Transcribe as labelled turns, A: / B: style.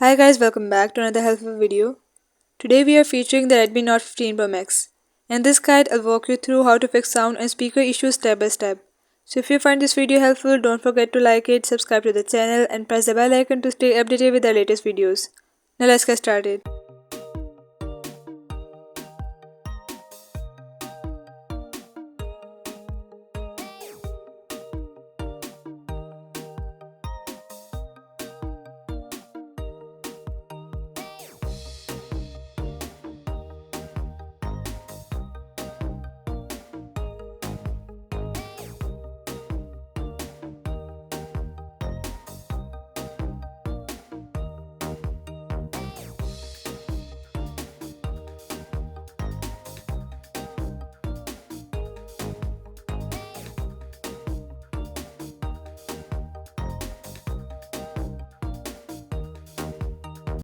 A: Hi guys, welcome back to another helpful video. Today we are featuring the Redmi Note 15 Pro Max. In this guide, I'll walk you through how to fix sound and speaker issues step by step. So if you find this video helpful, don't forget to like it, subscribe to the channel and press the bell icon to stay updated with the latest videos. Now let's get started.